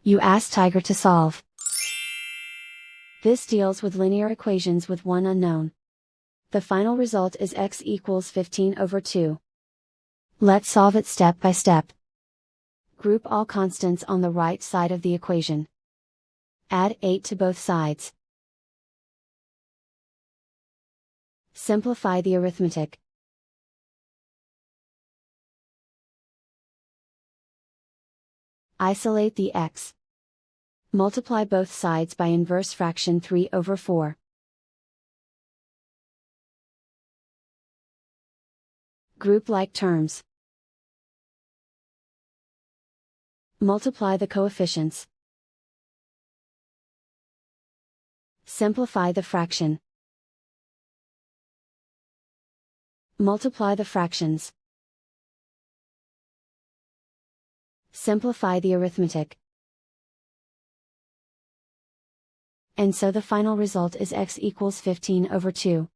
You ask Tiger to solve. This deals with linear equations with one unknown. The final result is x equals 15/2. Let's solve it step by step. Group all constants on the right side of the equation. Add 8 to both sides. Simplify the arithmetic. Isolate the x. Multiply both sides by inverse fraction 3/4. Group like terms. Multiply the coefficients. Simplify the fraction. Multiply the fractions. Simplify the arithmetic. And so the final result is x equals 15/2.